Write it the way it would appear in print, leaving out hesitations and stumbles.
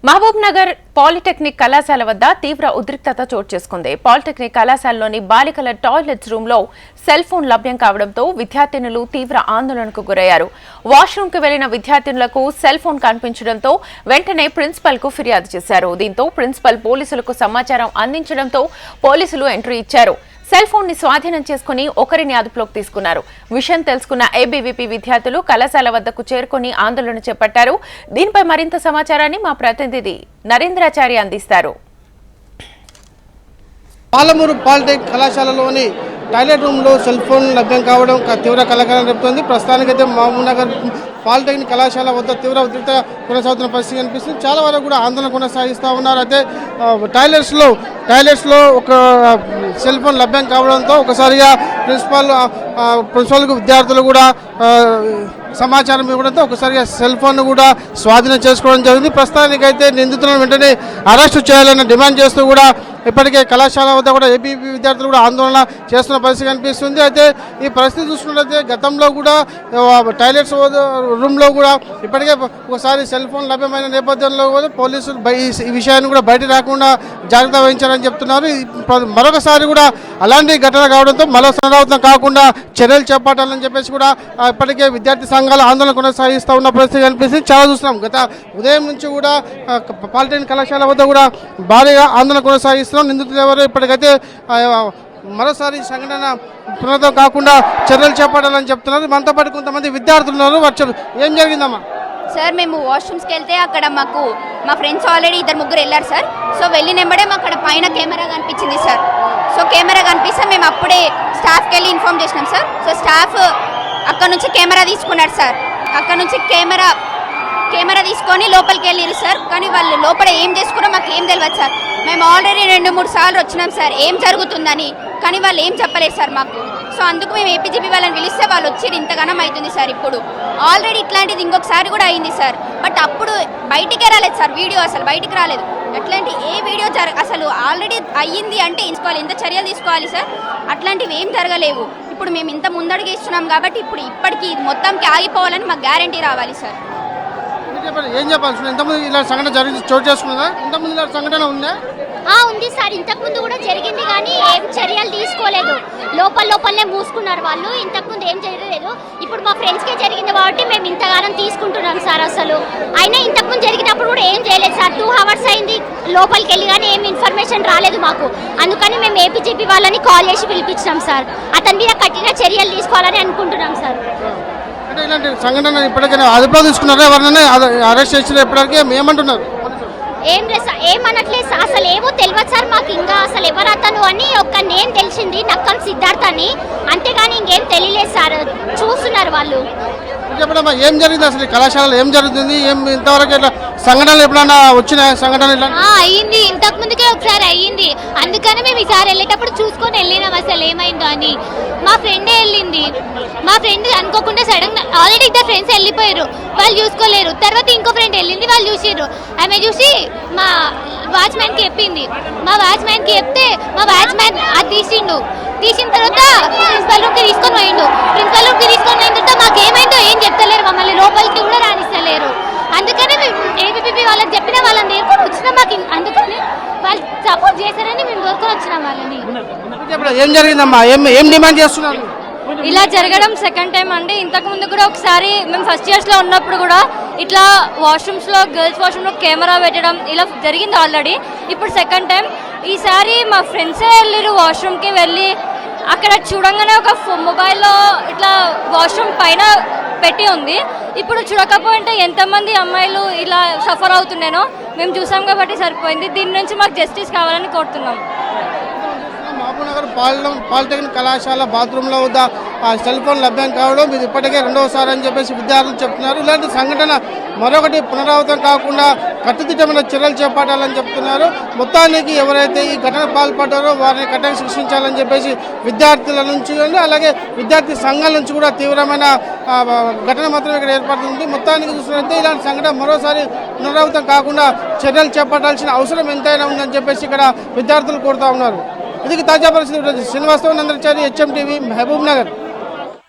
Mahabub Nagar polytechnic కళాశాల వద్ద తీవ్ర ఉద్రిక్తత చోటు చేసుకుంది. పాలిటెక్నిక్ కళాశాలలోని బాలికల టాయిలెట్స్ రూమ్ లో సెల్ ఫోన్ లభ్యం కావడంతో విద్యార్థినులు తీవ్ర ఆందోళనకు గురయ్యారు. వాష్రూమ్ కు వెళ్లిన విద్యార్థినులకు సెల్ ఫోన్ కనిపించడంతో వెంటనే ప్రిన్సిపల్ కు ఫిర్యాదు చేశారు. దీంతో ప్రిన్సిపల్ పోలీసులకు సమాచారం అందించడంతో పోలీసులు ఎంట్రీ ఇచ్చారు. సెల్ ఫోన్ ని స్వాధీనం చేసుకుని ఒకరిని అదుపులోకి తీసుకున్నారు. విషయం తెలుసుకున్న ఏబీవీపీ విద్యార్థులు కళాశాల వద్దకు చేరుకుని ఆందోళన చేపట్టారు. దీనిపై మరింత సమాచారాన్ని మా ప్రతినిధి నరేంద్రాచారి అందిస్తారు. పాలమూరు పాలిటెక్నిక్ కళాశాలలోని టాయిలెట్ రూమ్లో సెల్ ఫోన్ లభ్యం కావడం తీవ్ర కలకలం రేపుతోంది. ప్రస్తుతానికైతే మహబూబ్ నగర్ పాలిటెక్నిక్ కళాశాల వద్ద తీవ్ర ఉద్రిక్త కొనసాగుతున్న పరిస్థితి కనిపిస్తుంది. చాలా వరకు కూడా ఆందోళన కొనసాగిస్తూ ఉన్నారు. అయితే టాయిలెట్స్లో ఒక సెల్ ఫోన్ లభ్యం కావడంతో ఒకసారిగా ప్రిన్సిపల్కు విద్యార్థులు కూడా సమాచారం ఇవ్వడంతో ఒకసారిగా సెల్ ఫోన్ కూడా స్వాధీనం చేసుకోవడం జరిగింది. ప్రస్తుతానికైతే నిందితులను వెంటనే అరెస్టు చేయాలని డిమాండ్ చేస్తూ కూడా ఇప్పటికే కళాశాల వద్ద కూడా ఏబీవీపీ విద్యార్థులు కూడా ఆందోళన చేస్తున్న పరిస్థితి కనిపిస్తుంది. అయితే ఈ పరిస్థితి చూసుకున్నట్లయితే గతంలో కూడా టాయిలెట్స్ రూమ్లో కూడా ఇప్పటికే ఒకసారి సెల్ ఫోన్ లభ్యమైన నేపథ్యంలో కూడా పోలీసులు ఈ విషయాన్ని కూడా బయట రాకుండా జాగ్రత్త వహించారని చెప్తున్నారు. మరొకసారి కూడా అలాంటి ఘటన కావడంతో మరో పునరావృతం కాకుండా చర్యలు చేపట్టాలని చెప్పేసి కూడా ఇప్పటికే విద్యార్థి సంఘాలు ఆందోళన కొనసాగిస్తూ ఉన్న పరిస్థితి కనిపిస్తుంది. చాలా చూస్తున్నాం. గత ఉదయం నుంచి కూడా పాలిటెక్నిక్ కళాశాల వద్ద కూడా భారీగా ఆందోళన కొనసాగిస్తున్నాం. నిందితులు ఎవరు ఇప్పటికైతే మరోసారి సంఘటన పునరావృతం కాకుండా చర్యలు చేపట్టాలని చెప్తున్నారు. మనతో పాటు కొంతమంది విద్యార్థులు ఉన్నారు. ఏం జరిగిందమ్మా? సార్ మేము వాష్రూమ్స్కి వెళ్తే అక్కడ మాకు మా ఫ్రెండ్స్ ఆల్రెడీ 2-3 వెళ్ళారు సార్. సో వెళ్ళినెంబడే మాకు అక్కడ పైన కెమెరా కనిపించింది సార్. సో కెమెరా కనిపిస్తే మేము అప్పుడే స్టాఫ్కి వెళ్ళి ఇన్ఫామ్ చేసినాం సార్. సో స్టాఫ్ అక్కడ నుంచి కెమెరా తీసుకున్నారు సార్. అక్కడ నుంచి కెమెరా తీసుకొని లోపలికి వెళ్ళారు సార్. కానీ వాళ్ళు లోపల ఏం చేసుకున్నా మాకు ఏం తెలియదు సార్. మేము ఆల్రెడీ 2-3 సార్లు వచ్చినాం సార్ ఏం జరుగుతుందని, కానీ వాళ్ళు ఏం చెప్పలేదు సార్ మాకు. సో అందుకు మేము ఏపీజీపీ వాళ్ళని పిలిస్తే వాళ్ళు వచ్చి ఇంతగానం అవుతుంది సార్. ఇప్పుడు ఆల్రెడీ ఇట్లాంటిది ఇంకొకసారి కూడా అయింది సార్. బట్ అప్పుడు బయటికే రాలేదు సార్, వీడియో అసలు బయటికి రాలేదు. అట్లాంటి ఏ వీడియో అసలు ఆల్రెడీ అయ్యింది అంటే ఎంచుకోవాలి, ఎంత చర్యలు తీసుకోవాలి సార్. అట్లాంటివి ఏం జరగలేవు. ఇప్పుడు మేము ఇంత ముందడుగు ఇస్తున్నాం కాబట్టి ఇప్పటికీ మొత్తంకి ఆగిపోవాలని మాకు గ్యారంటీ రావాలి సార్. ఏం చెప్పాల్సి ఇంతకుముందు ఇలా సంఘటన జరిగి చోటు చేసుకున్నదా? ఇంతకుముందు ఇలా సంఘటన ఉందా? ఉంది సార్. ఇంతకుముందు కూడా జరిగింది కానీ ఏం చర్యలు తీసుకోలేదు. లోపలనే మూసుకున్నారు వాళ్ళు. ఇంతకుముందు ఏం జరగలేదు. ఇప్పుడు మా ఫ్రెండ్స్కే జరిగింది కాబట్టి మేము ఇంతగానం తీసుకుంటున్నాం సార్. అసలు అయినా ఇంతకుముందు జరిగినప్పుడు కూడా ఏం చేయలేదు సార్. 2 hours అయింది లోపలికి వెళ్ళి కానీ ఏం ఇన్ఫర్మేషన్ రాలేదు మాకు. అందుకని మేము ఏపీజీపీ వాళ్ళని కాల్ చేసి పిలిపించాం సార్. అతని మీద కఠిన చర్యలు తీసుకోవాలని అనుకుంటున్నాం సార్. ఇలాంటి సంఘటన ఇప్పటికైనా అదుపులో తీసుకున్నారా? ఎవరినైనా అరెస్ట్ చేసిన ఇప్పటికీ ఏమంటున్నారు? ఏమనట్లేదు అసలు. ఏమో తెలియదు సార్ మాకు. ఇంకా అసలు ఎవరు అతను అని ఒక నేమ్ తెలిసింది, నక్కం సిద్ధార్థ్ అని. అంతేగాని ఇంకేం తెలియలేదు సార్. చూస్తున్నారు వాళ్ళు. చెప్పడమ్మా, ఏం జరిగింది అసలు కళాశాలలో? ఏం జరుగుతుంది? ఇంతవరకు ఇట్లా సంఘటనలు ఎప్పుడైనా వచ్చిన సంఘటన అయ్యింది? ఇంతకు ముందుకే ఒకసారి అయ్యింది. అందుకని మేము ఈసారి వెళ్ళేటప్పుడు చూసుకొని వెళ్ళినాం అసలు ఏమైందో అని. మా ఫ్రెండే వెళ్ళింది. మా ఫ్రెండ్ అనుకోకుండా సడన్ గా ఆల్రెడీ 2 ఫ్రెండ్స్ వెళ్ళిపోయారు. వాళ్ళు చూసుకోలేరు. తర్వాత ఇంకో ఫ్రెండ్ వెళ్ళింది, వాళ్ళు చూసిర్రు. ఆమె చూసి మా వాచ్మ్యాన్కి చెప్పింది. మా వాచ్మ్యాన్కి చెప్తే మా వాచ్మ్యాన్ అది తీసిన తర్వాత ప్రిన్సిపల్ రూమ్కి తీసుకొని పోయిండు. ప్రిన్సిపల్ రూమ్కి తీసుకొని పోయిన తర్వాత మాకు ఏమైందో ఏం చెప్తలేరు. మమ్మల్ని లోపలికి కూడా రాణిస్తలేరు. అందుకనే మేము ఏబీపీ వాళ్ళకి చెప్పిన వాళ్ళని నేర్కొని వచ్చినాం. మాకు అందుకని వాళ్ళు సపోర్ట్ చేశారని మేము దొరుకుని వచ్చినాం వాళ్ళని. ఏం జరిగిందమ్మా? ఏం డిమాండ్ చేస్తున్నారు? ఇలా జరగడం సెకండ్ టైం అండి. ఇంతకుముందు కూడా ఒకసారి మేము ఫస్ట్ ఇయర్స్లో ఉన్నప్పుడు కూడా ఇట్లా వాష్రూమ్స్లో గర్ల్స్ వాష్రూమ్లో కెమెరా పెట్టడం ఇలా జరిగింది ఆల్రెడీ. ఇప్పుడు సెకండ్ టైం. ఈసారి మా ఫ్రెండ్సే వెళ్ళారు వాష్రూమ్కి వెళ్ళి అక్కడ చూడంగానే ఒక మొబైల్లో ఇట్లా వాష్రూమ్ పైన పెట్టి ఉంది. ఇప్పుడు చూడకపోయింటే ఎంతమంది అమ్మాయిలు ఇలా సఫర్ అవుతున్నానో మేము చూసాం కాబట్టి సరిపోయింది. దీని నుంచి మాకు జస్టిస్ కావాలని కోరుతున్నాం. మహబూబ్ నగర్ పాలిటెక్నిక్ కళాశాల బాత్రూంలో వద్ద సెల్ ఫోన్ లభ్యం కావడం ఇది ఇప్పటికే 2వసారి అని చెప్పేసి విద్యార్థులు చెప్తున్నారు. ఇలాంటి సంఘటన మరొకటి పునరావృతం కాకుండా కట్టుదిట్టమైన చర్యలు చేపట్టాలని చెప్తున్నారు. మొత్తానికి ఎవరైతే ఈ ఘటన పాల్పడ్డారో వారిని కఠిన శిక్షించాలని చెప్పేసి విద్యార్థుల నుంచి అలాగే విద్యార్థి సంఘాల నుంచి కూడా తీవ్రమైన ఘటన మాత్రం ఇక్కడ ఏర్పడుతుంది. మొత్తానికి చూసినట్లయితే ఇలాంటి సంఘటన మరోసారి పునరావృతం కాకుండా చర్యలు చేపట్టాల్సిన అవసరం ఎంతైనా ఉందని చెప్పేసి ఇక్కడ విద్యార్థులు కోరుతా ఉన్నారు. ఇది తాజా పరిస్థితి. Srinivasarao, Narendrachari, HM TV, Mahabub Nagar.